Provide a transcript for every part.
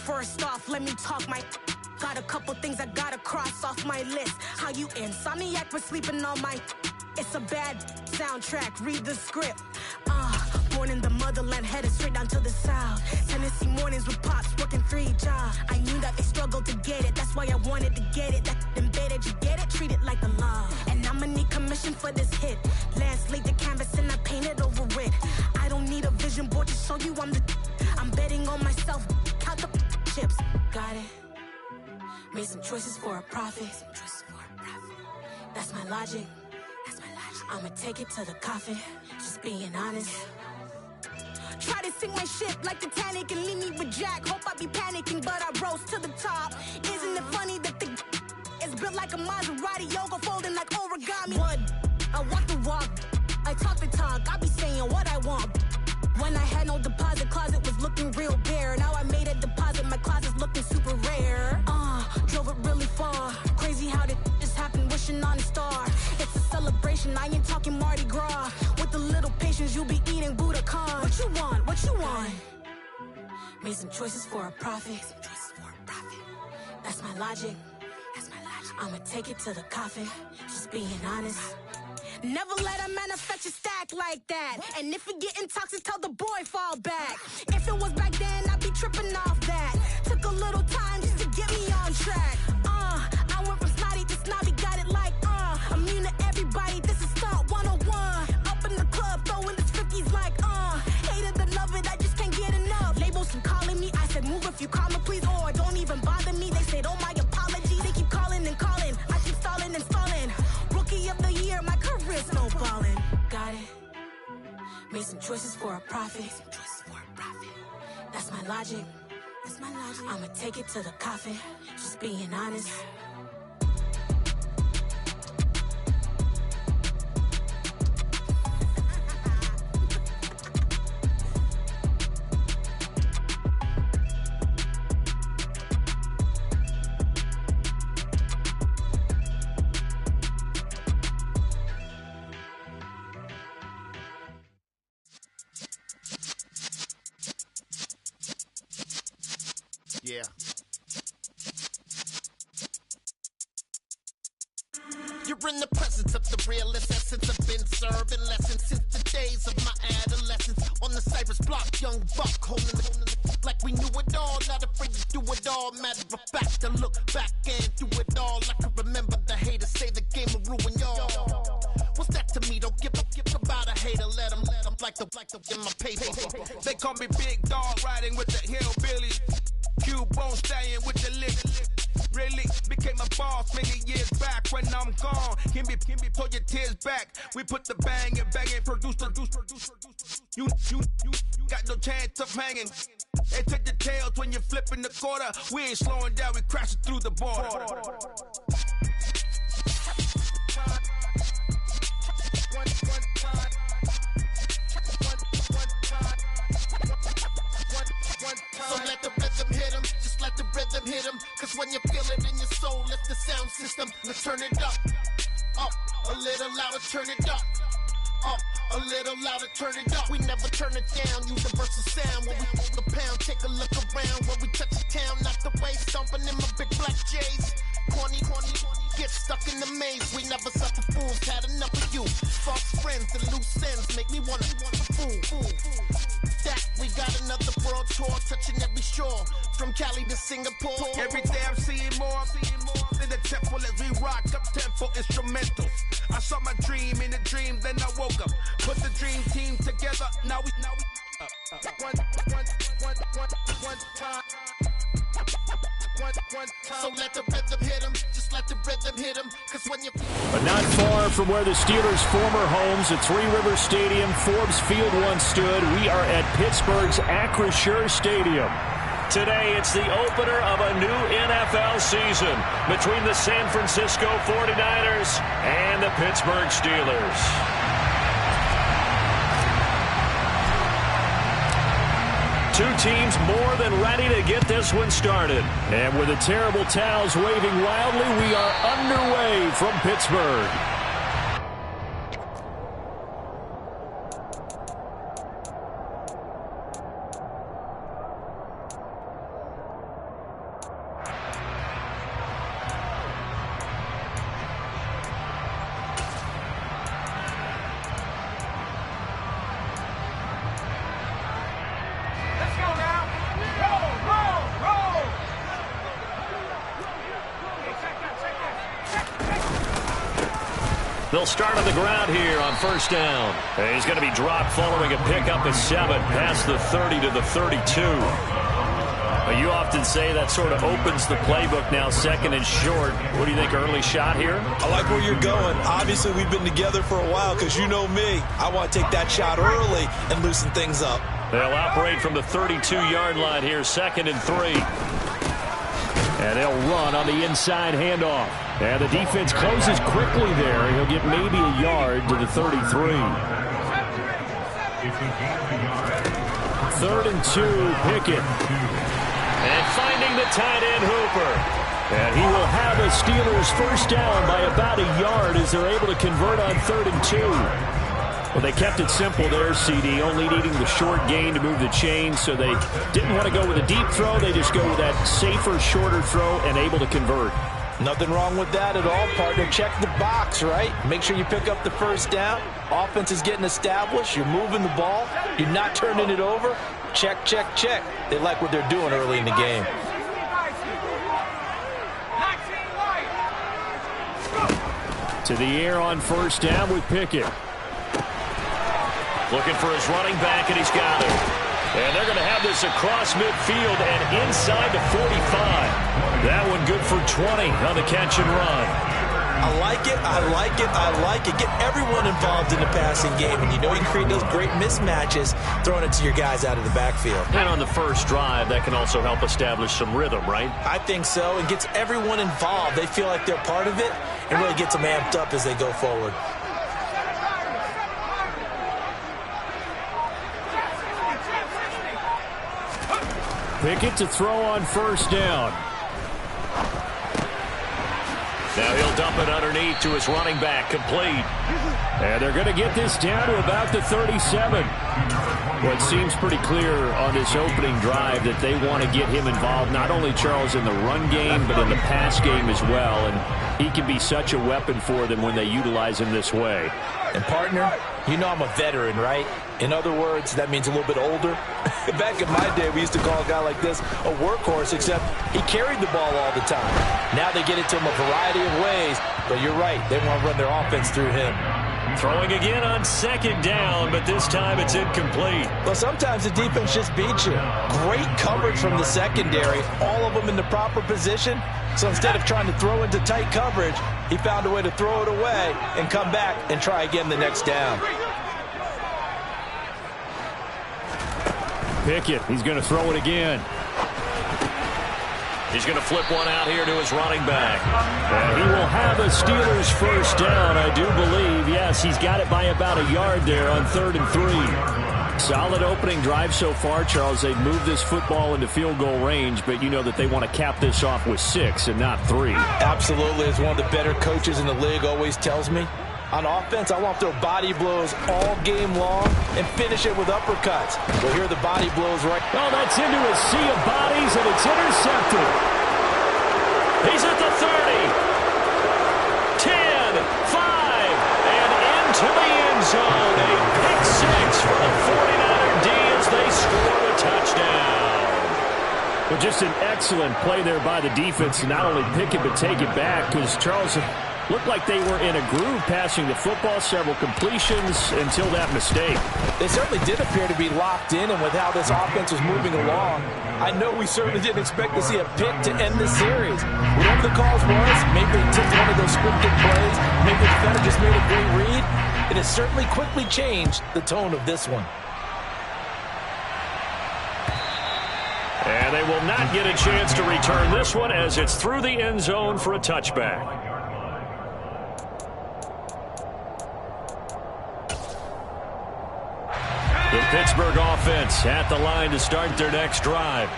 First off, let me talk my. Got a couple things I gotta cross off my list. How you insomniac for sleeping on my. It's a bad soundtrack, read the script. Born in the motherland, headed straight down to the south. Tennessee mornings with pops, working 3 jobs. I knew that they struggled to get it, that's why I wanted to get it. That embedded, you get it, treat it like the law. And I'ma need commission for this hit. Last laid the canvas and I painted over it. I don't need a vision board to show you I'm betting on myself, count the chips. Got it. Made some choices for a profit. That's my logic. I'ma take it to the coffin, just being honest. Try to sink my ship like Titanic and leave me with Jack. Hope I be panicking, but I rose to the top. Isn't it funny that the is built like a Maserati, yoga folding like origami? What? I walk the walk, I talk the talk, I be saying what I want. When I had no deposit, closet was looking real bare. Now I made a deposit, my closet's looking super rare. Drove it really far. Crazy how did this happen, wishing on a star. It's a celebration, I ain't talking Mardi Gras. With a little patience, you'll be eating Budokan. What you want? What you want? Made some choices for a profit. That's my logic. I'ma take it to the coffin, just being honest. Never let a manufacture stack like that. And if we getting toxic, tell the boy fall back. If it was back then, I'd be tripping off that. Took a little time just to get me on track. I went from snotty to snobby, got it like immune to everybody, this is stunt 101. Up in the club, throwing the 50s like hate it or love it, I just can't get enough. Labels keep calling me, I said move if you call me please, or don't even bother me. They said oh my apologies, they keep calling and calling. I keep stalling and stalling. Rookie of the year, my career snowballing. Got it. Made some choices for a profit. That's my logic. I'ma take it to the coffin, just being honest. Yeah. You're in the presence of the realest essence. I've been serving lessons since the days of my adolescence. On the Cypress block, young buck holding the like we knew it all. Not afraid to do it all. Matter of fact, to look back and do it all. I can remember the haters say the game will ruin y'all. What's that to me? Don't give about a hater. Let them like the in my paper. They call me Big Dog, riding with the hillbillies. Cubone stallion with the lick. Really became a boss many years back. When I'm gone, can be pull your tears back. We put the bang and produce. You got no chance of hanging. They take the tails when you're flipping the quarter. We ain't slowing down, we crashing through the border. So let the rhythm hit him, just let the rhythm hit him. Cause when you feel it in your soul, lift the sound system. Let's turn it up, a little louder, turn it up. A little louder, turn it up. We never turn it down, universal sound. When we hold the pound, take a look around. When we touch the town, not the way, stomping in my big black J's. Corny, get stuck in the maze. We never suffer fools, had enough of you. False friends and loose ends make me wanna fool. That we got another world tour, touching every shore. From Cali to Singapore. Every day I'm seeing more in the temple as we rock up tempo instrumentals. I saw my dream in a dream, then I woke up. Put the dream team together, now we one time. So let the rhythm hit him, just let the rhythm hit him. Cause when you But not far from where the Steelers' former homes at Three River Stadium, Forbes Field once stood, we are at Pittsburgh's Acrisure Stadium. Today, it's the opener of a new NFL season between the San Francisco 49ers and the Pittsburgh Steelers. Two teams more than ready to get this one started. And with the terrible towels waving wildly, we are underway from Pittsburgh. They'll start on the ground here on first down. And he's going to be dropped following a pickup of 7 past the 30 to the 32. You often say that sort of opens the playbook now, second and short. What do you think, early shot here? I like where you're going. Obviously, we've been together for a while because you know me. I want to take that shot early and loosen things up. They'll operate from the 32-yard line here, second and 3. And they'll run on the inside handoff. And the defense closes quickly there. He'll get maybe a yard to the 33. 3rd and 2, Pickett. And finding the tight end, Hooper. And he will have a Steelers first down by about a yard as they're able to convert on 3rd and 2. Well, they kept it simple there, CD, only needing the short gain to move the chains, so they didn't want to go with a deep throw. They just go with that safer, shorter throw and able to convert. Nothing wrong with that at all, partner. Check the box, right? Make sure you pick up the first down. Offense is getting established. You're moving the ball. You're not turning it over. Check, check, check. They like what they're doing early in the game. To the air on first down with Pickett. Looking for his running back, and he's got it. And they're going to have this across midfield and inside the 45. That one good for 20 on the catch and run. I like it, I like it, I like it. Get everyone involved in the passing game. And you know you can create those great mismatches throwing it to your guys out of the backfield. And on the first drive, that can also help establish some rhythm, right? I think so. It gets everyone involved. They feel like they're part of it and really gets them amped up as they go forward. Pickett to throw on first down. Now he'll dump it underneath to his running back, complete. And they're going to get this down to about the 37. Well, it seems pretty clear on this opening drive that they want to get him involved, not only, Charles, in the run game, but in the pass game as well. And he can be such a weapon for them when they utilize him this way. And, partner, you know I'm a veteran, right? In other words, that means a little bit older. Back in my day, we used to call a guy like this a workhorse, except he carried the ball all the time. Now they get it to him a variety of ways, but you're right. They want to run their offense through him. Throwing again on second down, but this time it's incomplete. Well, sometimes the defense just beats you. Great coverage from the secondary, all of them in the proper position. So instead of trying to throw into tight coverage, he found a way to throw it away and come back and try again the next down. Pickett, he's going to throw it again. He's going to flip one out here to his running back. And he will have a Steelers first down, I do believe. Yes, he's got it by about a yard there on 3rd and 3. Solid opening drive so far, Charles. They've moved this football into field goal range, but you know that they want to cap this off with 6 and not 3. Absolutely. As one of the better coaches in the league always tells me, on offense, I want to throw body blows all game long and finish it with uppercuts. Well, here are the body blows right. Oh, that's into a sea of bodies, and it's intercepted. He's at the 30. 10, 5, and into the end zone. A pick 6 for the 49er D as they score the touchdown. But just an excellent play there by the defense to not only pick it but take it back, because Charles looked like they were in a groove passing the football, several completions until that mistake. They certainly did appear to be locked in, and with how this offense was moving along, I know we certainly didn't expect to see a pick to end this series. Whatever the cause was, maybe they took one of those scripted plays, maybe the defender just made a great read. It has certainly quickly changed the tone of this one. And they will not get a chance to return this one as it's through the end zone for a touchback. The Pittsburgh offense at the line to start their next drive.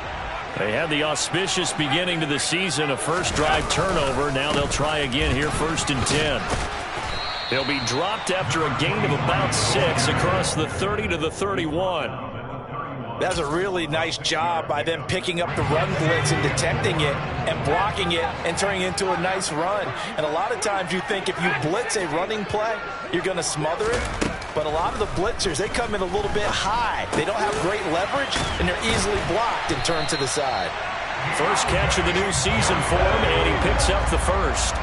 They had the auspicious beginning to the season, a first drive turnover. Now they'll try again here, 1st and 10. They'll be dropped after a gain of about 6 across the 30 to the 31. That's a really nice job by them picking up the run blitz and detecting it and blocking it and turning it into a nice run. And a lot of times you think if you blitz a running play, you're going to smother it. But a lot of the blitzers, they come in a little bit high. They don't have great leverage, and they're easily blocked and turned to the side. First catch of the new season for him, and he picks up the first.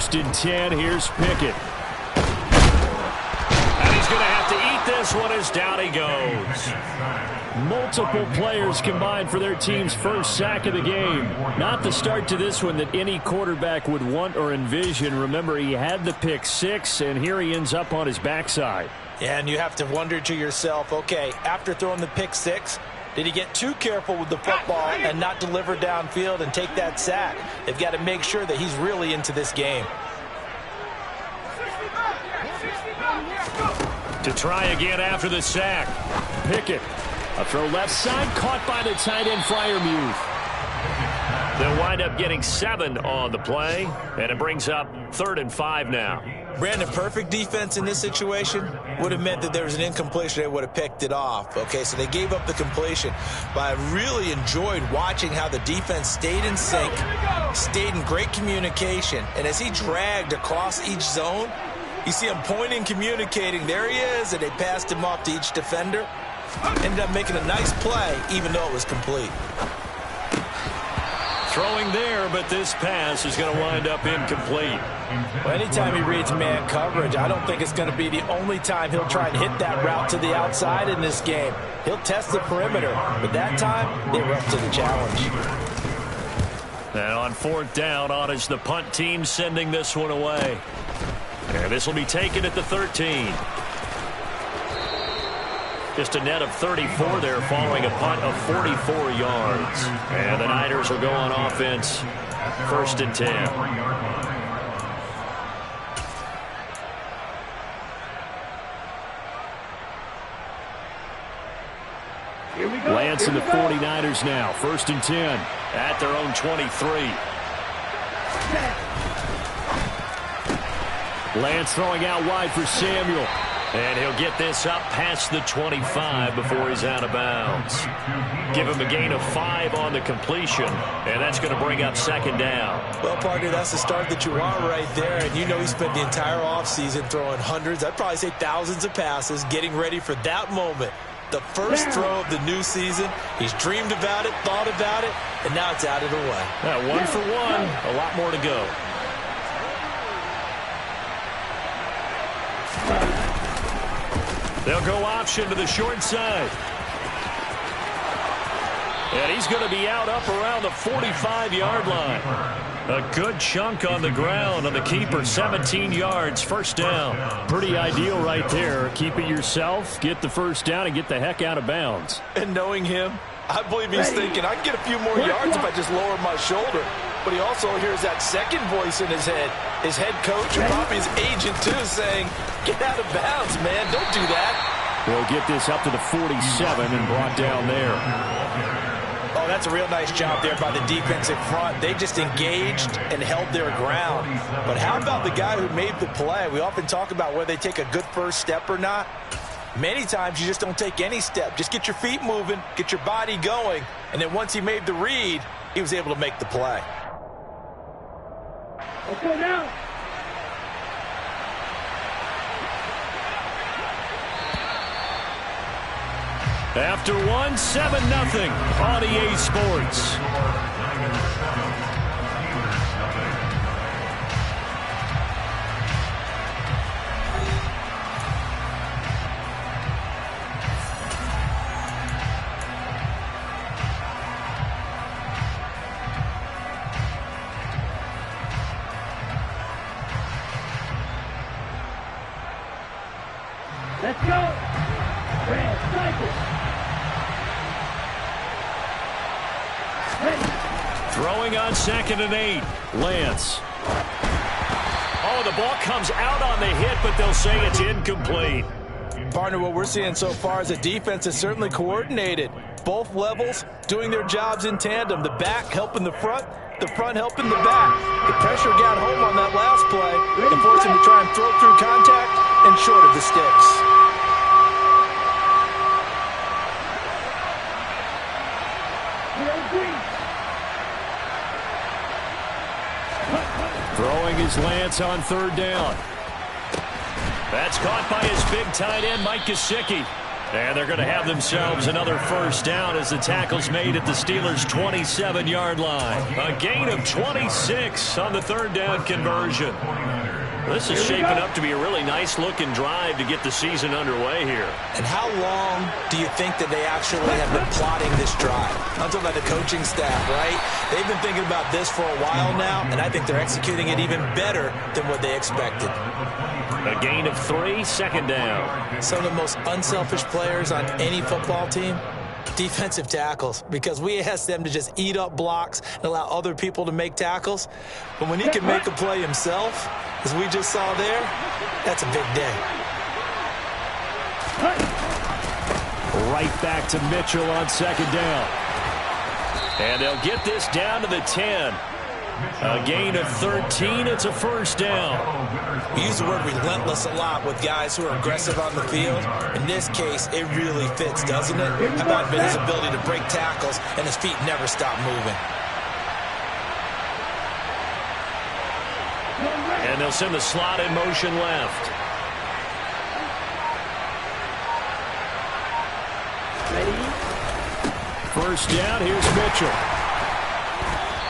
1st and 10. Here's Pickett. And he's going to have to eat this one as down he goes. Multiple players combined for their team's first sack of the game. Not the start to this one that any quarterback would want or envision. Remember, he had the pick 6, and here he ends up on his backside. Yeah, and you have to wonder to yourself, okay, after throwing the pick 6, did he get too careful with the football and not deliver downfield and take that sack? They've got to make sure that he's really into this game. To try again after the sack. Pickett. A throw left side, caught by the tight end Freiermuth. They'll wind up getting 7 on the play, and it brings up 3rd and 5 now. Brandon, perfect defense in this situation would have meant that there was an incompletion. They would have picked it off. Okay, so they gave up the completion. But I really enjoyed watching how the defense stayed in sync, stayed in great communication. And as he dragged across each zone, you see him pointing, communicating. There he is, and they passed him off to each defender. Ended up making a nice play, even though it was complete. Throwing there, but this pass is going to wind up incomplete. Well, anytime he reads man coverage, I don't think it's going to be the only time he'll try and hit that route to the outside in this game. He'll test the perimeter, but that time, they were up to the challenge. And on 4th down, on is the punt team sending this one away. And this will be taken at the 13. Just a net of 34 there following a punt of 44 yards. And the Niners will go on offense, 1st and 10. Lance and the 49ers now, 1st and 10 at their own 23. Lance throwing out wide for Samuel. And he'll get this up past the 25 before he's out of bounds. Give him a gain of 5 on the completion, and that's going to bring up 2nd down. Well, partner, that's the start that you want right there. And you know he spent the entire offseason throwing hundreds, I'd probably say thousands of passes, getting ready for that moment. The first throw of the new season. He's dreamed about it, thought about it, and now it's out of the way. 1 for 1, a lot more to go. They'll go option to the short side. And he's going to be out up around the 45-yard line. A good chunk on the ground on the keeper, 17 yards, 1st down. Pretty ideal right there. Keep it yourself, get the 1st down, and get the heck out of bounds. And knowing him, I believe he's thinking, I can get a few more yards if I just lower my shoulder. But he also hears that second voice in his head. His head coach and probably his agent, too, saying, get out of bounds, man. Don't do that. They'll get this up to the 47 and brought down there. Oh, that's a real nice job there by the defensive front. They just engaged and held their ground. But how about the guy who made the play? We often talk about whether they take a good first step or not. Many times you just don't take any step. Just get your feet moving, get your body going, and then once he made the read, he was able to make the play. Let's go now. After 1, 7-0 on EA Sports. Let's go. Red cycle. Throwing on 2nd and 8. Lance. Oh, the ball comes out on the hit, but they'll say it's incomplete. Partner, what we're seeing so far is the defense is certainly coordinated. Both levels doing their jobs in tandem. The back helping the front helping the back. The pressure got home on that last play and forced him to try and throw through contact and short of the sticks. Throwing his Lance on 3rd down. That's caught by his big tight end, Mike Gesicki. And they're going to have themselves another first down as the tackle's made at the Steelers' 27-yard line. A gain of 26 on the third down conversion. This is shaping up to be a really nice-looking drive to get the season underway here. And how long do you think that they actually have been plotting this drive? I'm talking about the coaching staff, right? They've been thinking about this for a while now, and I think they're executing it even better than what they expected. A gain of 3, second down. Some of the most unselfish players on any football team, defensive tackles, because we ask them to just eat up blocks and allow other people to make tackles. But when he can make a play himself, as we just saw there, that's a big day. Right back to Mitchell on second down. And they'll get this down to the 10. A gain of 13. It's a first down. We use the word relentless a lot with guys who are aggressive on the field. In this case, it really fits, doesn't it? How about his ability to break tackles and his feet never stop moving? And they'll send the slot in motion left. First down, here's Mitchell.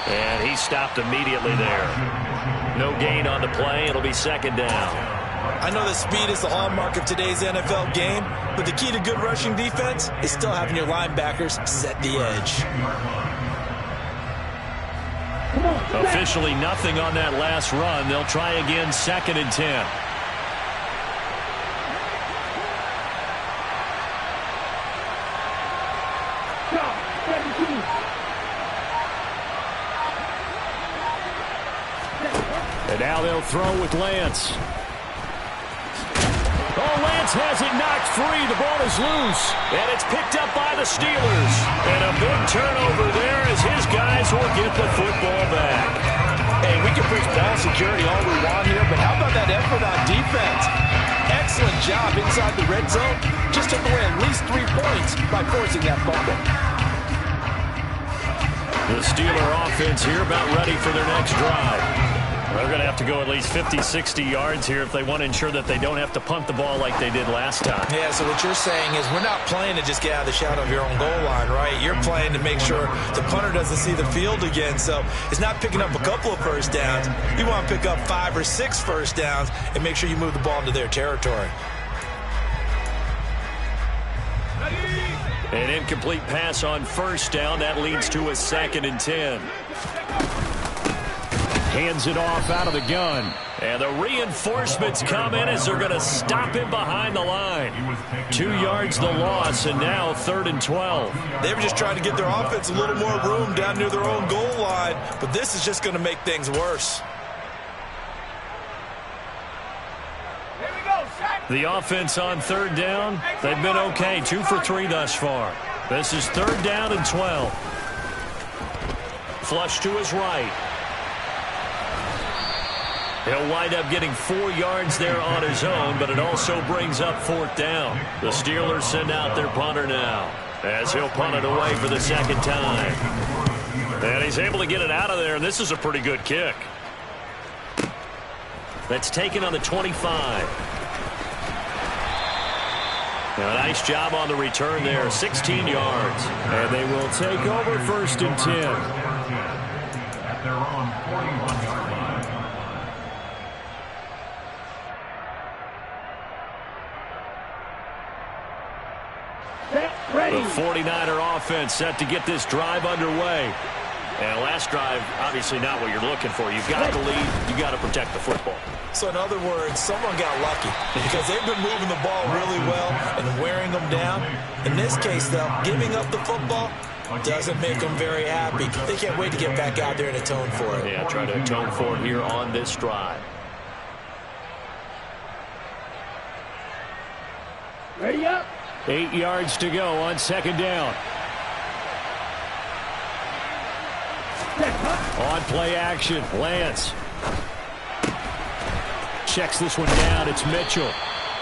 And he stopped immediately there. No gain on the play. It'll be second down. I know that speed is the hallmark of today's NFL game, but the key to good rushing defense is still having your linebackers set the edge. Officially nothing on that last run. They'll try again, second and 10. And now they'll throw with Lance. Oh, Lance has it knocked free. The ball is loose. And it's picked up by the Steelers. And a big turnover there as his guys will get the football back. Hey, we can preach ball security all we want here, but how about that effort on defense? Excellent job inside the red zone. Just took away at least 3 points by forcing that fumble. The Steeler offense here about ready for their next drive. They're going to have to go at least 50, 60 yards here if they want to ensure that they don't have to punt the ball like they did last time. Yeah, so what you're saying is we're not playing to just get out of the shadow of your own goal line, right? You're playing to make sure the punter doesn't see the field again. So it's not picking up a couple of first downs. You want to pick up 5 or 6 first downs and make sure you move the ball into their territory. An incomplete pass on first down. That leads to a second and 10. Hands it off out of the gun. And the reinforcements come in as they're going to stop him behind the line. 2 yards the loss, and now 3rd and 12. They were just trying to get their offense a little more room down near their own goal line, but this is just going to make things worse. The offense on 3rd down, they've been okay. 2 for 3 thus far. This is 3rd down and 12. Flush to his right. He'll wind up getting 4 yards there on his own, but it also brings up 4th down. The Steelers send out their punter now, as he'll punt it away for the second time. And he's able to get it out of there, and this is a pretty good kick. That's taken on the 25. Now, a nice job on the return there, 16 yards. And they will take over 1st and 10. At their own 41-yard line. The 49er offense set to get this drive underway. And last drive, obviously not what you're looking for. You've got the lead. You've got to protect the football. So in other words, someone got lucky because they've been moving the ball really well and wearing them down. In this case, though, giving up the football doesn't make them very happy. They can't wait to get back out there and atone for it. Yeah, try to atone for it here on this drive. Ready up. 8 yards to go on 2nd down. On play action, Lance. Checks this one down, it's Mitchell.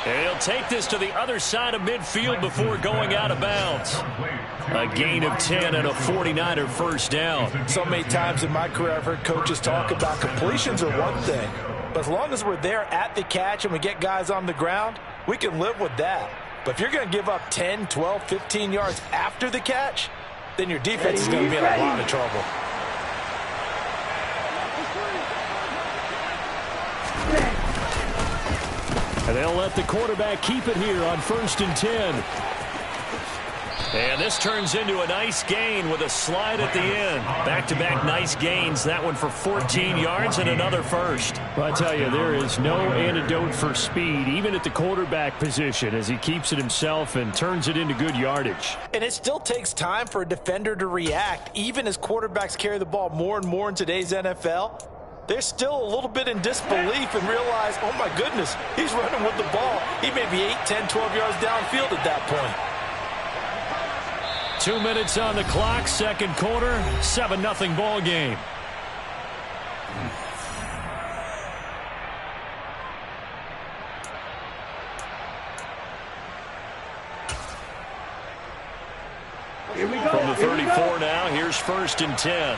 And he'll take this to the other side of midfield before going out of bounds. A gain of 10 and a 49er first down. So many times in my career I've heard coaches talk about completions are one thing. But as long as we're there at the catch and we get guys on the ground, we can live with that. But if you're going to give up 10, 12, 15 yards after the catch, then your defense is going to be in a lot of trouble. And they'll let the quarterback keep it here on 1st and 10. And this turns into a nice gain with a slide at the end. Back-to-back nice gains. That one for 14 yards and another first. Well, I tell you, there is no antidote for speed, even at the quarterback position, as he keeps it himself and turns it into good yardage. And it still takes time for a defender to react, even as quarterbacks carry the ball more and more in today's NFL. They're still a little bit in disbelief and realize, oh my goodness, he's running with the ball. He may be 8, 10, 12 yards downfield at that point. 2 minutes on the clock, second quarter, 7-0 ball game. Here we go. From the 34 now, here's 1st and 10.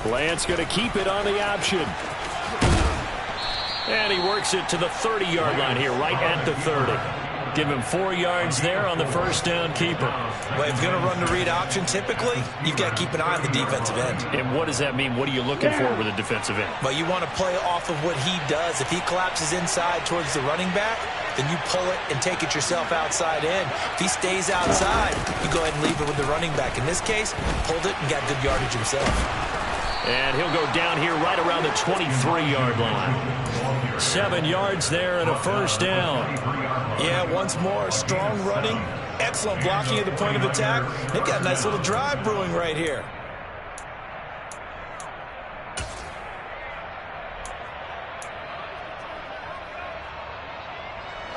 Lance going to keep it on the option. And he works it to the 30-yard line here, right at the 30. Give him 4 yards there on the first down keeper. Well, if you're going to run the read option, typically, you've got to keep an eye on the defensive end. And what does that mean? What are you looking for with a defensive end? Well, you want to play off of what he does. If he collapses inside towards the running back, then you pull it and take it yourself outside in. If he stays outside, you go ahead and leave it with the running back. In this case, pulled it and got good yardage himself. And he'll go down here right around the 23-yard line. 7 yards there and a first down. Yeah, once more, strong running, excellent blocking at the point of attack. They've got a nice little drive brewing right here.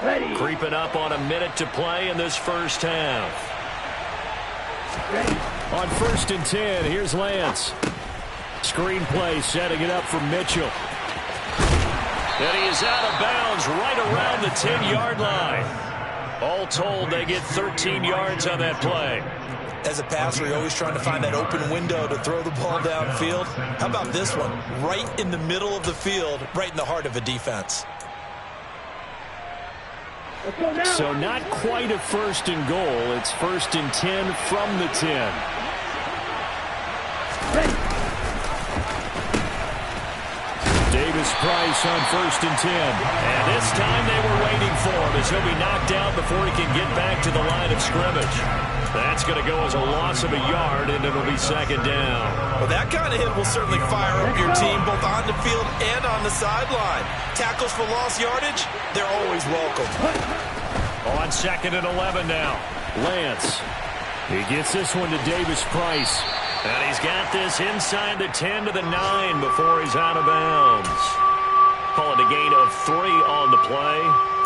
Ready. Creeping up on a minute to play in this first half. Ready. On 1st and 10, here's Lance. Screen play, setting it up for Mitchell. And he is out of bounds right around the 10-yard line. All told, they get 13 yards on that play. As a passer, you're always trying to find that open window to throw the ball downfield. How about this one? Right in the middle of the field, right in the heart of a defense. Let's go now. So not quite a 1st and goal. It's 1st and 10 from the 10. Ready. Davis Price on 1st and 10. And this time they were waiting for him as he'll be knocked out before he can get back to the line of scrimmage. That's going to go as a loss of a yard, and it'll be second down. Well, that kind of hit will certainly fire up your team both on the field and on the sideline. Tackles for lost yardage, they're always welcome. On 2nd and 11 now. Lance. He gets this one to Davis Price. And he's got this inside the 10 to the 9 before he's out of bounds. Call it a gain of 3 on the play.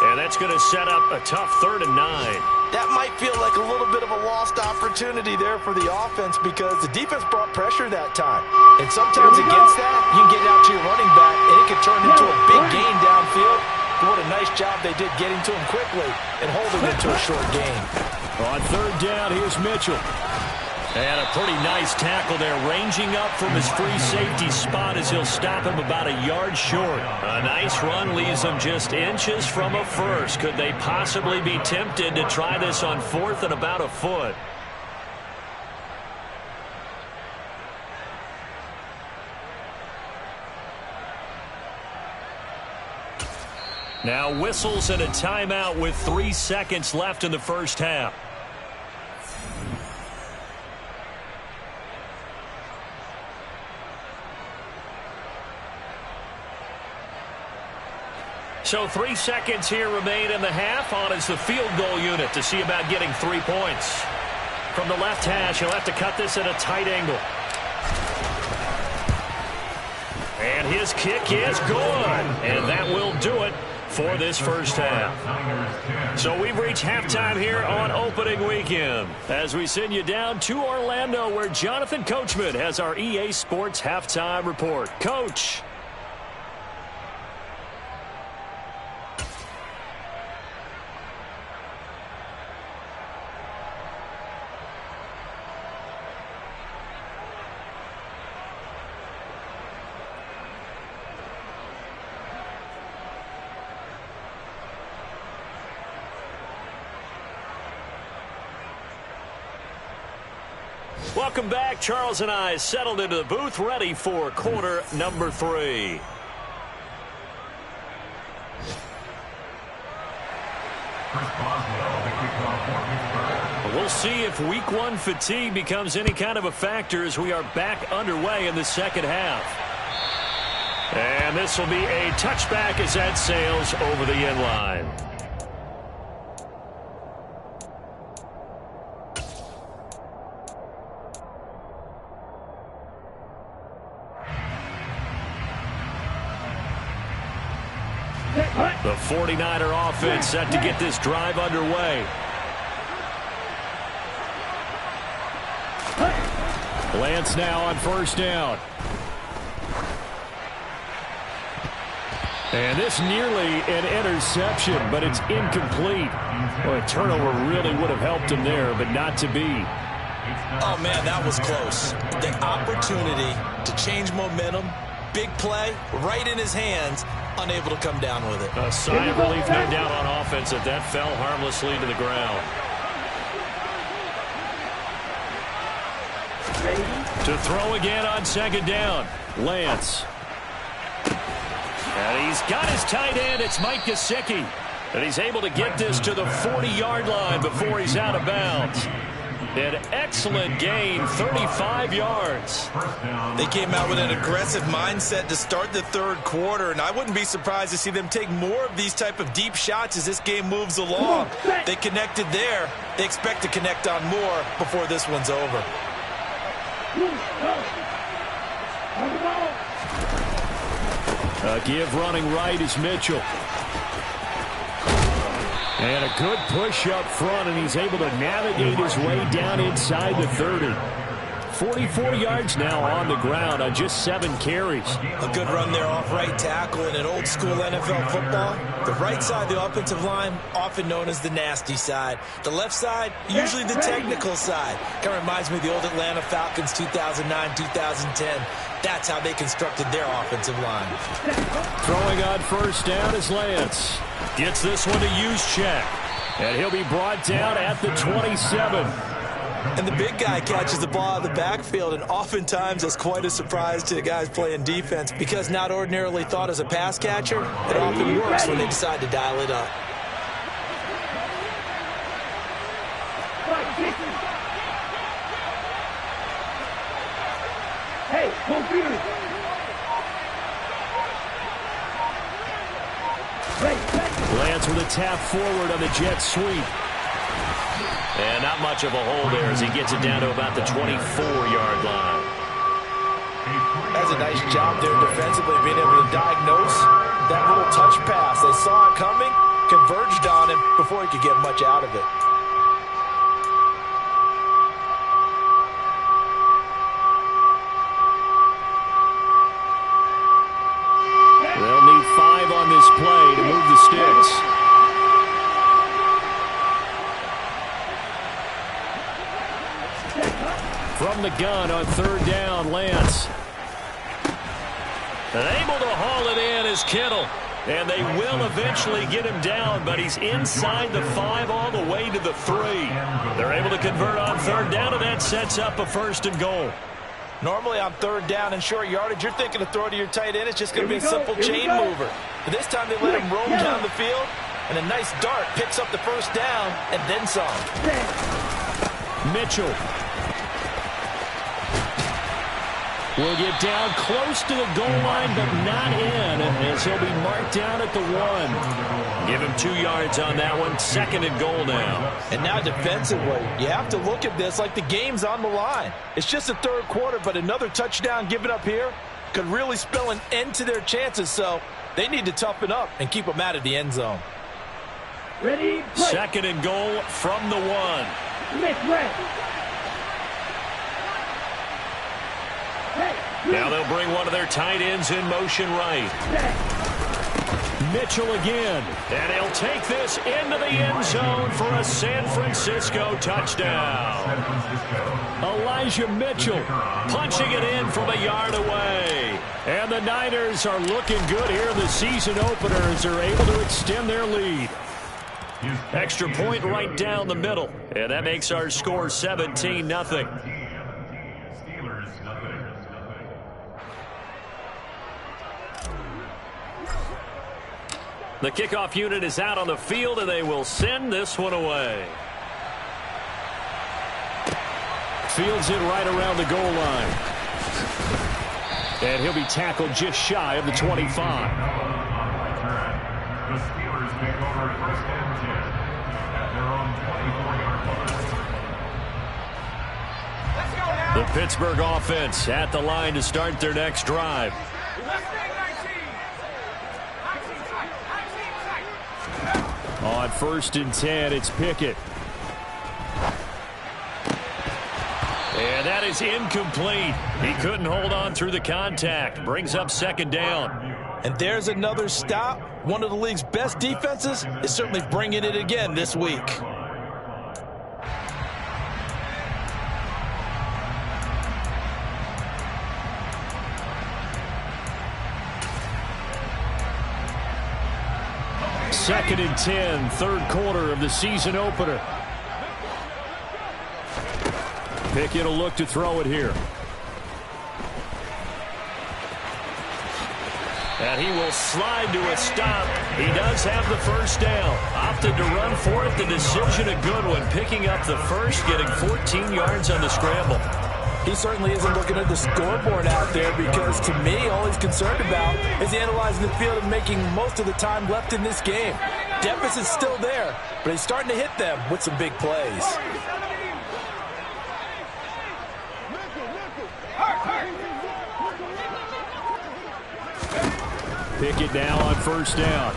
And that's going to set up a tough 3rd and 9. That might feel like a little bit of a lost opportunity there for the offense because the defense brought pressure that time. And sometimes against that, you can get out to your running back, and it can turn into a big gain downfield. But what a nice job they did getting to him quickly and holding it to a short gain. On 3rd down, here's Mitchell. And a pretty nice tackle there, ranging up from his free safety spot as he'll stop him about a yard short. A nice run leaves him just inches from a first. Could they possibly be tempted to try this on 4th and about a foot? Now whistles and a timeout with 3 seconds left in the first half. So 3 seconds here remain in the half. On is the field goal unit to see about getting 3 points. From the left hash, he'll have to cut this at a tight angle. And his kick is good. And that will do it for this first half. So we've reached halftime here on opening weekend as we send you down to Orlando where Jonathan Coachman has our EA Sports halftime report. Coach. Welcome back. Charles and I settled into the booth, ready for quarter number 3. We'll see if week 1 fatigue becomes any kind of a factor as we are back underway in the second half. And this will be a touchback as that sails over the end line. The 49er offense set to get this drive underway. Lance now on first down. And this nearly an interception, but it's incomplete. Well, a turnover really would have helped him there, but not to be. Oh, man, that was close. The opportunity to change momentum, big play, right in his hands, unable to come down with it. A sigh of relief, no doubt, on offense that fell harmlessly to the ground. To throw again on second down. Lance. And he's got his tight end. It's Mike Gesicki. And he's able to get this to the 40-yard line before he's out of bounds. An excellent gain, 35 yards. They came out with an aggressive mindset to start the third quarter, and I wouldn't be surprised to see them take more of these type of deep shots as this game moves along. They connected there. They expect to connect on more before this one's over. Give running right is Mitchell. And a good push up front, and he's able to navigate his way down inside the 30. 44 yards now on the ground on just 7 carries. A good run there off right tackle in an old school NFL football. The right side of the offensive line, often known as the nasty side. The left side, usually the technical side. Kind of reminds me of the old Atlanta Falcons 2009, 2010. That's how they constructed their offensive line. Throwing on first down is Lance. Gets this one to Juszczyk. And he'll be brought down at the 27. And the big guy catches the ball out of the backfield, and oftentimes that's quite a surprise to the guys playing defense because not ordinarily thought as a pass catcher, it often works when they decide to dial it up. Hey, computer. Lance with a tap forward on the jet sweep. And not much of a hole there as he gets it down to about the 24-yard line. That's a nice job there defensively, being able to diagnose that little touch pass. They saw it coming, converged on him before he could get much out of it. They'll need 5 on this play to move the sticks. From the gun on third down, Lance. And able to haul it in is Kittle. And they will eventually get him down, but he's inside the 5 all the way to the 3. They're able to convert on third down, and that sets up a 1st and goal. Normally on third down and short yardage, you're thinking to throw to your tight end. It's just going to be a simple chain mover. But this time they let him roam down the field, and a nice dart picks up the 1st down and then some. Mitchell will get down close to the goal line, but not in, as he'll be marked down at the 1. Give him 2 yards on that one. 2nd and goal now. And now defensively, you have to look at this like the game's on the line. It's just the third quarter, but another touchdown given up here could really spell an end to their chances, so they need to toughen up and keep them out of the end zone. Ready? 2nd and goal from the 1. Make way. Now they'll bring one of their tight ends in motion right. Mitchell again. And he'll take this into the end zone for a San Francisco touchdown. Elijah Mitchell punching it in from a yard away. And the Niners are looking good here in the season opener as they're able to extend their lead. Extra point right down the middle. And that makes our score 17-0. The kickoff unit is out on the field, and they will send this one away. Fields it right around the goal line. And he'll be tackled just shy of the 25. The Steelers take over first and 10 at their own 24-yard line. The Pittsburgh offense at the line to start their next drive. On first and 10, it's Pickett. And that is incomplete. He couldn't hold on through the contact. Brings up second down. And there's another stop. One of the league's best defenses is certainly bringing it again this week. Second and 10, third quarter of the season opener. Pickett will look to throw it here. And he will slide to a stop. He does have the first down. Opted to run for it. The decision a good one. Picking up the first, getting 14 yards on the scramble. He certainly isn't looking at the scoreboard out there because, to me, all he's concerned about is analyzing the field and making most of the time left in this game. Deficit's still there, but he's starting to hit them with some big plays. Pickett now on first down.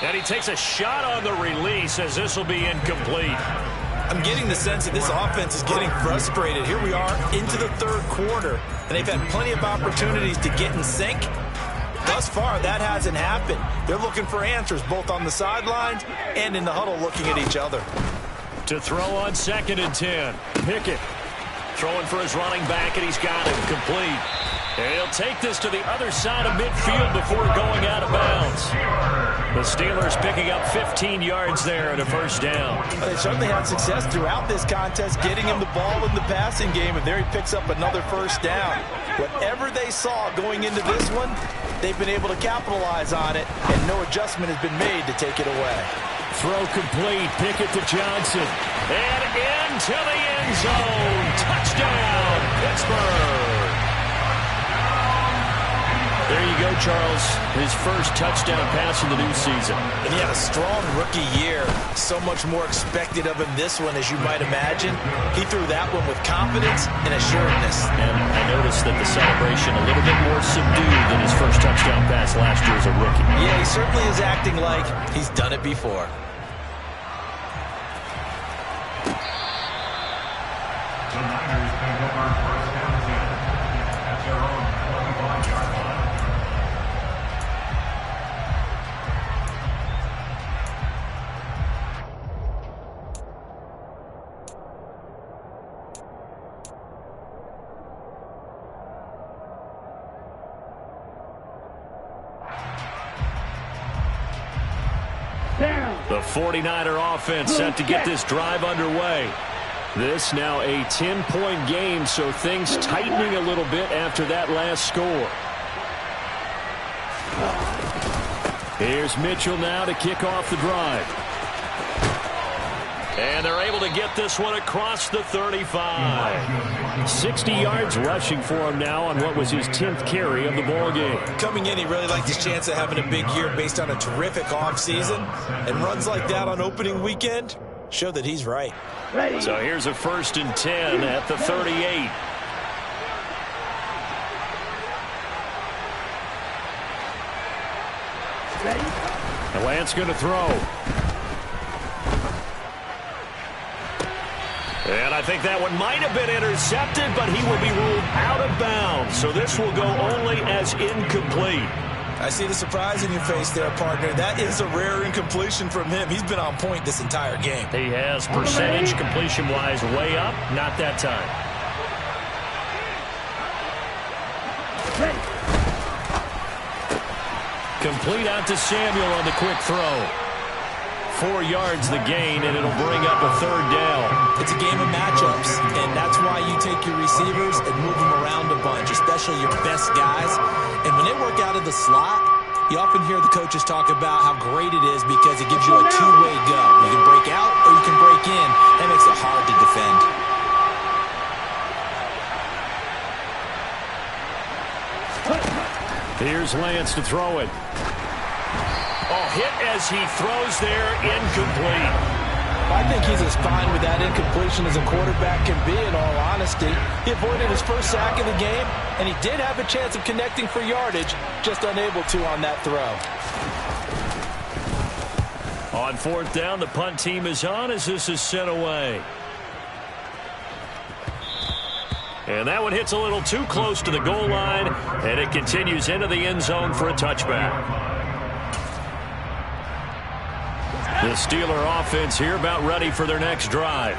And he takes a shot on the release as this will be incomplete. I'm getting the sense that this offense is getting frustrated. Here we are into the third quarter, and they've had plenty of opportunities to get in sync. Thus far, that hasn't happened. They're looking for answers both on the sidelines and in the huddle looking at each other. To throw on second and 10. Pickett throwing for his running back, and he's got him complete. And he'll take this to the other side of midfield before going out of bounds. The Steelers picking up 15 yards there and a first down. They certainly had success throughout this contest getting him the ball in the passing game, and there he picks up another first down. Whatever they saw going into this one, they've been able to capitalize on it, and no adjustment has been made to take it away. Throw complete. Pickett to Johnson. And into the end zone. Touchdown, Pittsburgh. There you go, Charles. His first touchdown pass of the new season. And he had a strong rookie year. So much more expected of him this one, as you might imagine. He threw that one with confidence and assuredness. And I noticed that the celebration a little bit more subdued than his first touchdown pass last year as a rookie. Yeah, he certainly is acting like he's done it before. The Niners take over first and 10 at their own 21-yard line. The 49er offense set to get this drive underway. This now a 10-point game, so things tightening a little bit after that last score. Here's Mitchell now to kick off the drive. And they're able to get this one across the 35. 60 yards rushing for him now on what was his 10th carry of the ball game. Coming in, he really liked his chance of having a big year based on a terrific offseason. And runs like that on opening weekend show that he's right. So here's a first and 10 at the 38. And Lance going to throw. And I think that one might have been intercepted, but he will be ruled out of bounds. So this will go only as incomplete. I see the surprise in your face there, partner. That is a rare incompletion from him. He's been on point this entire game. He has percentage completion-wise way up. Not that time. Complete out to Samuel on the quick throw. 4 yards the gain, and it'll bring up a third down. It's a game of matchups, and that's why you take your receivers and move them around a bunch, especially your best guys. And when they work out of the slot, You often hear the coaches talk about how great it is because it gives you a two-way go. You can break out or you can break in. That makes it hard to defend. Here's Lance to throw it. Oh, hit as he throws there, incomplete. I think he's as fine with that incompletion as a quarterback can be, in all honesty. He avoided his first sack of the game, and he did have a chance of connecting for yardage, just unable to on that throw. On 4th down, the punt team is on as this is sent away. And that one hits a little too close to the goal line, and it continues into the end zone for a touchback. The Steeler offense here about ready for their next drive.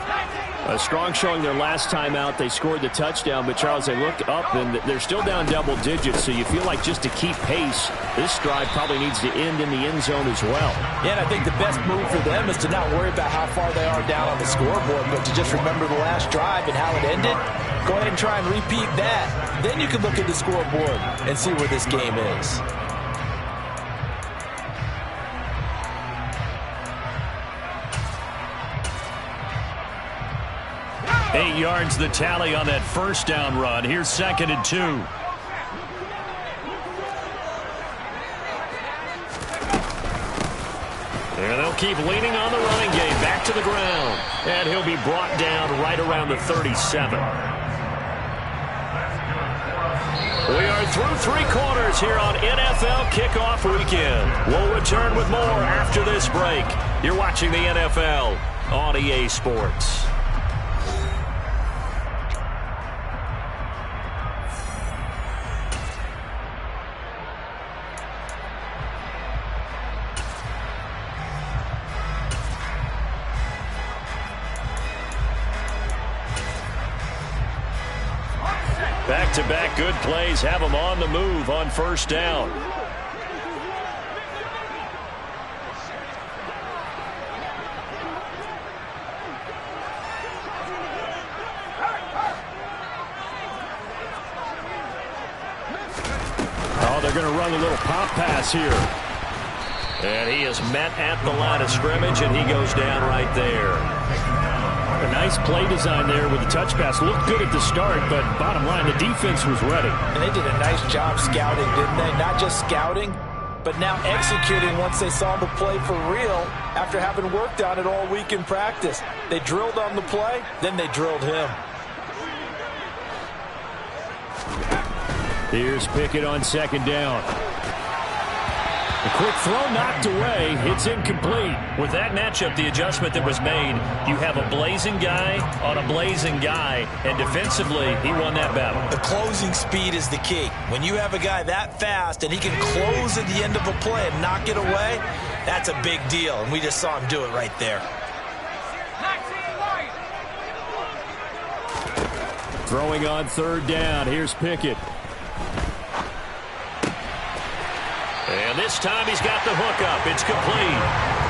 A strong showing their last time out. They scored the touchdown, but Charles, they look up and they're still down double digits, so you feel like just to keep pace, this drive probably needs to end in the end zone as well. Yeah, and I think the best move for them is to not worry about how far they are down on the scoreboard, but to just remember the last drive and how it ended. Go ahead and try and repeat that. Then you can look at the scoreboard and see where this game is. 8 yards the tally on that first down run. Here's 2nd and 2. And they'll keep leaning on the running game. Back to the ground. And he'll be brought down right around the 37. We are through 3 quarters here on NFL Kickoff Weekend. We'll return with more after this break. You're watching the NFL on EA Sports. Back-to-back good plays have them on the move on first down. Oh, they're going to run a little pop pass here. And he is met at the line of scrimmage, and he goes down right there. A nice play design there with the touch pass. Looked good at the start, but bottom line, the defense was ready. And they did a nice job scouting, didn't they? Not just scouting, but now executing once they saw the play for real after having worked on it all week in practice. They drilled on the play, then they drilled him. Here's Pickett on 2nd down. A quick throw knocked away. It's incomplete. With that matchup, the adjustment that was made, you have a blazing guy on a blazing guy, and defensively, he won that battle. The closing speed is the key. When you have a guy that fast and he can close at the end of a play and knock it away, that's a big deal, and we just saw him do it right there. Throwing on 3rd down. Here's Pickett. And this time he's got the hookup. It's complete.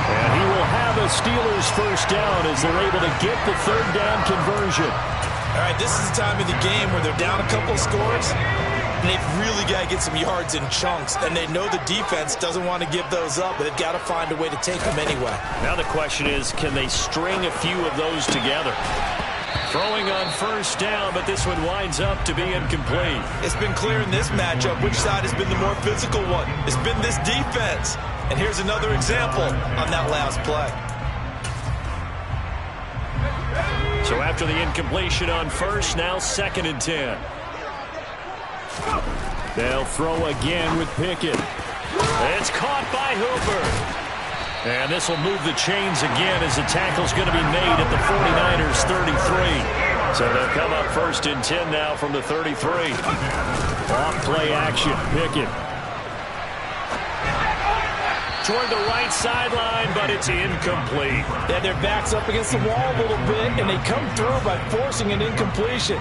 And he will have a Steelers first down as they're able to get the 3rd down conversion. All right, this is the time of the game where they're down a couple of scores, and they've really got to get some yards in chunks. And they know the defense doesn't want to give those up, but they've got to find a way to take them anyway. Now the question is, can they string a few of those together? Throwing on first down, but this one winds up to be incomplete. It's been clear in this matchup which side has been the more physical one. It's been this defense. And here's another example on that last play. So after the incompletion on first, now 2nd and 10. They'll throw again with Pickett. It's caught by Hooper. And this will move the chains again as the tackle's going to be made at the 49ers 33. So they'll come up 1st and 10 now from the 33. Off play action, Pickett. Toward the right sideline, but it's incomplete. They had their backs up against the wall a little bit, and they come through by forcing an incompletion.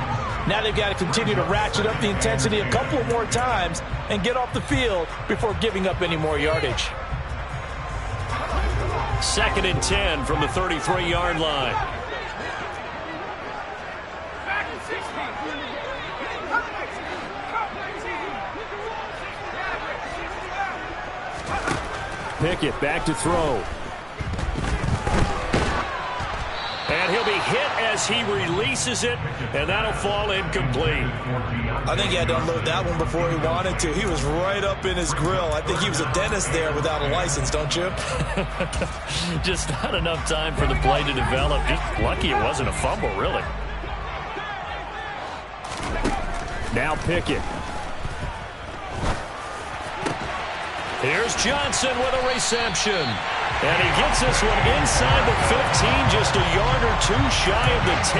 Now they've got to continue to ratchet up the intensity a couple more times and get off the field before giving up any more yardage. 2nd and 10 from the 33-yard line. Pickett back to throw. And he'll be hit as he releases it, and that'll fall incomplete. I think he had to unload that one before he wanted to. He was right up in his grill. I think he was a dentist there without a license, don't you? Just not enough time for the play to develop. Just lucky it wasn't a fumble, really. Now Pickett. Here's Johnson with a reception. And he gets this one inside the 15, just a yard or two shy of the 10.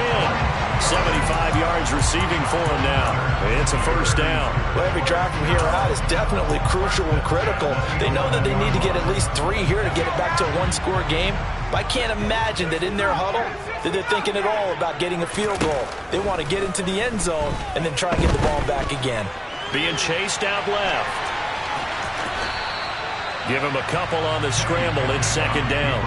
75 yards receiving for him now. It's a first down. Well, every drive from here out is definitely crucial and critical. They know that they need to get at least 3 here to get it back to a one-score game. But I can't imagine that in their huddle that they're thinking at all about getting a field goal. They want to get into the end zone and then try and get the ball back again. Being chased out left. Give him a couple on the scramble. It's second down.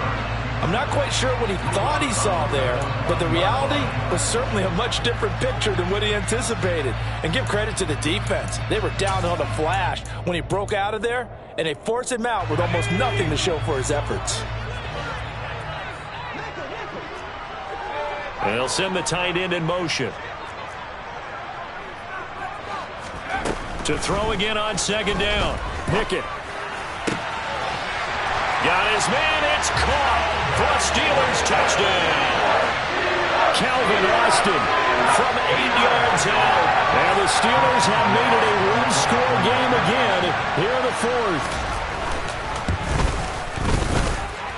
I'm not quite sure what he thought he saw there, but the reality was certainly a much different picture than what he anticipated. And give credit to the defense. They were down on a flash when he broke out of there, and they forced him out with almost nothing to show for his efforts. They'll send the tight end in motion. To throw again on second down. Pickett. Got his man, it's caught for a Steelers touchdown. Calvin Austin from 8 yards out. And the Steelers have made it a one-score game again here in the fourth.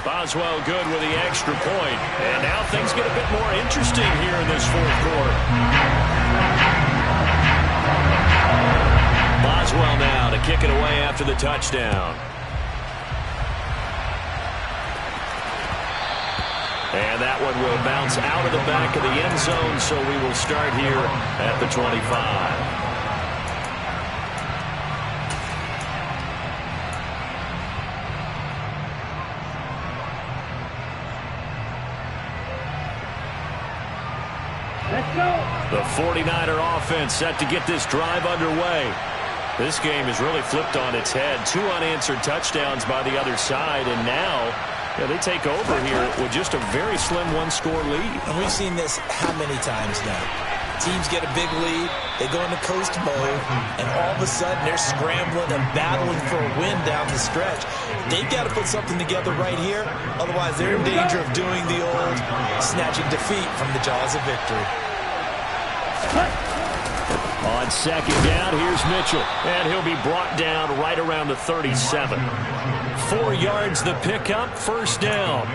Boswell good with the extra point. And now things get a bit more interesting here in this fourth quarter. Boswell now to kick it away after the touchdown. And that one will bounce out of the back of the end zone, so we will start here at the 25. Let's go. The 49er offense set to get this drive underway. This game has really flipped on its head. 2 unanswered touchdowns by the other side, and now they take over here with just a very slim one-score lead. And we've seen this how many times now? Teams get a big lead, they go into coast mode, and all of a sudden they're scrambling and battling for a win down the stretch. They've got to put something together right here, otherwise they're in danger of doing the old snatching defeat from the jaws of victory. On second down, here's Mitchell, and he'll be brought down right around the 37. 4 yards the pickup, first down.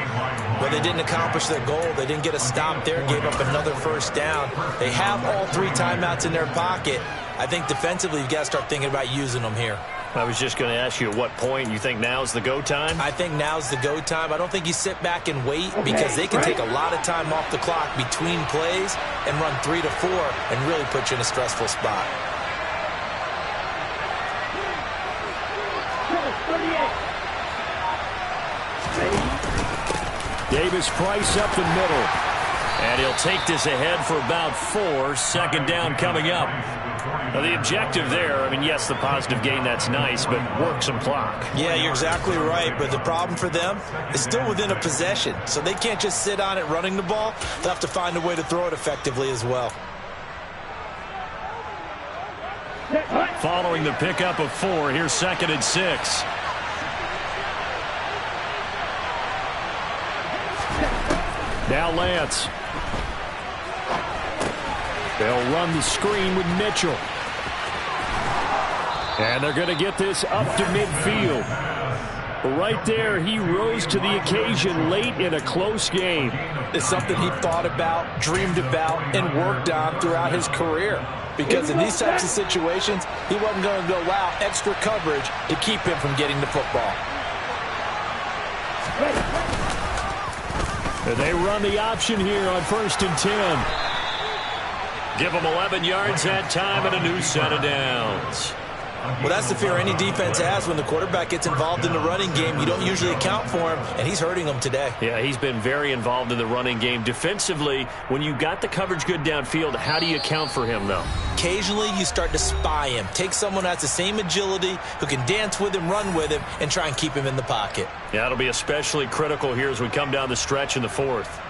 Well, they didn't accomplish their goal. They didn't get a stop there, gave up another first down. They have all 3 timeouts in their pocket. I think defensively you've got to start thinking about using them here. I was just going to ask you at what point you think now's the go time? I think now's the go time. I don't think you sit back and wait because they can take a lot of time off the clock between plays and run 3 to 4 and really put you in a stressful spot. Davis Price up the middle. And he'll take this ahead for about 4. Second down coming up. Now the objective there, I mean, yes, the positive gain, that's nice, but work some clock. Yeah, you're exactly right, but the problem for them is still within a possession, so they can't just sit on it running the ball. They'll have to find a way to throw it effectively as well. Following the pickup of 4, here's 2nd and 6. Now Lance. They'll run the screen with Mitchell. And they're going to get this up to midfield. Right there, he rose to the occasion late in a close game. It's something he thought about, dreamed about, and worked on throughout his career. Because in these types of situations, he wasn't going to allow extra coverage to keep him from getting the football. And they run the option here on 1st and 10. Give them 11 yards that time and a new set of downs. Well, that's the fear any defense has when the quarterback gets involved in the running game. You don't usually account for him, and he's hurting them today. Yeah, he's been very involved in the running game. Defensively, when you got the coverage good downfield, how do you account for him, though? Occasionally, you start to spy him. Take someone who has the same agility, who can dance with him, run with him, and try and keep him in the pocket. Yeah, it'll be especially critical here as we come down the stretch in the fourth.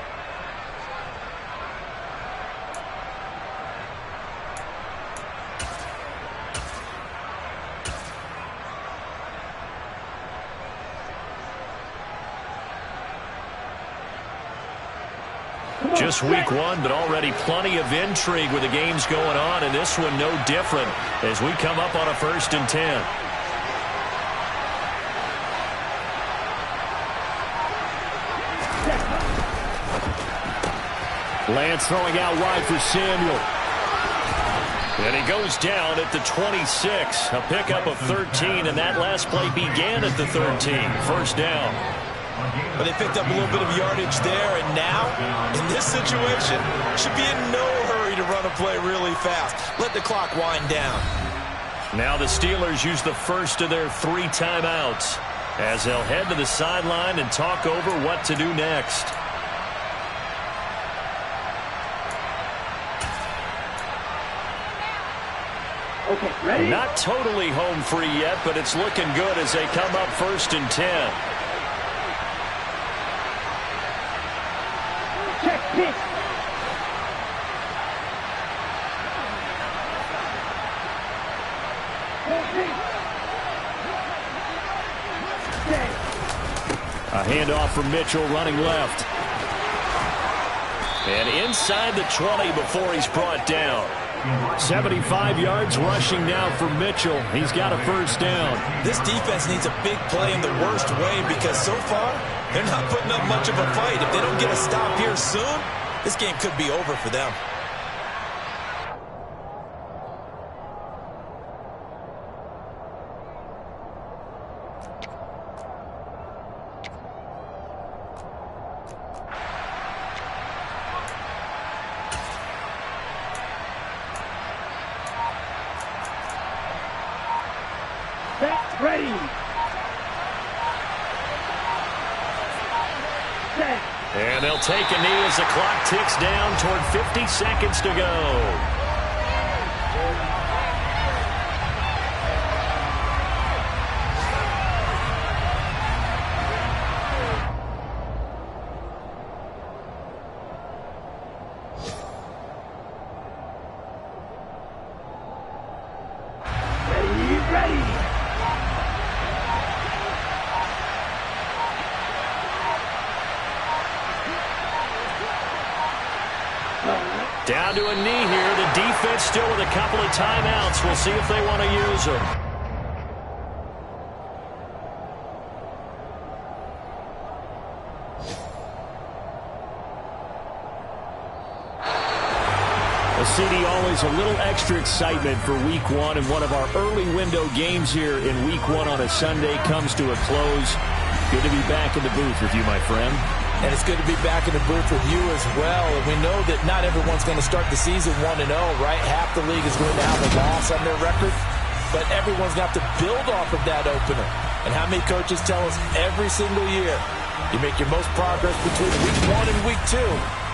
Just week one, but already plenty of intrigue with the games going on, and this one no different as we come up on a 1st and 10. Lance throwing out wide for Samuel. And he goes down at the 26. A pickup of 13, and that last play began at the 13. First down. But they picked up a little bit of yardage there, and now, in this situation, should be in no hurry to run a play really fast. Let the clock wind down. Now the Steelers use the first of their 3 timeouts as they'll head to the sideline and talk over what to do next. Okay, ready? Not totally home free yet, but it's looking good as they come up 1st and 10. Check pitch. A handoff from Mitchell running left. And inside the 20 before he's brought down. 75 yards rushing now for Mitchell. He's got a first down. This defense needs a big play in the worst way because so far they're not putting up much of a fight. If they don't get a stop here soon, this game could be over for them. Ready. Set. And they'll take a knee as the clock ticks down toward 50 seconds to go. Down to a knee here. The defense still with a couple of timeouts. We'll see if they want to use them. CD, always a little extra excitement for week one, and one of our early window games here in week one on a Sunday comes to a close. Good to be back in the booth with you, my friend. And it's good to be back in the booth with you as well. And we know that not everyone's going to start the season 1-0, right? Half the league is going to have a loss on their record. But everyone's going to have to build off of that opener. And how many coaches tell us every single year, you make your most progress between week 1 and week 2.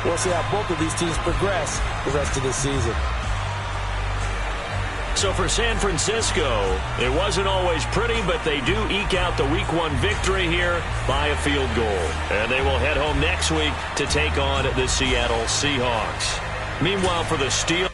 We'll see how both of these teams progress the rest of this season. So for San Francisco, it wasn't always pretty, but they do eke out the week 1 victory here by a field goal. And they will head home next week to take on the Seattle Seahawks. Meanwhile, for the Steelers,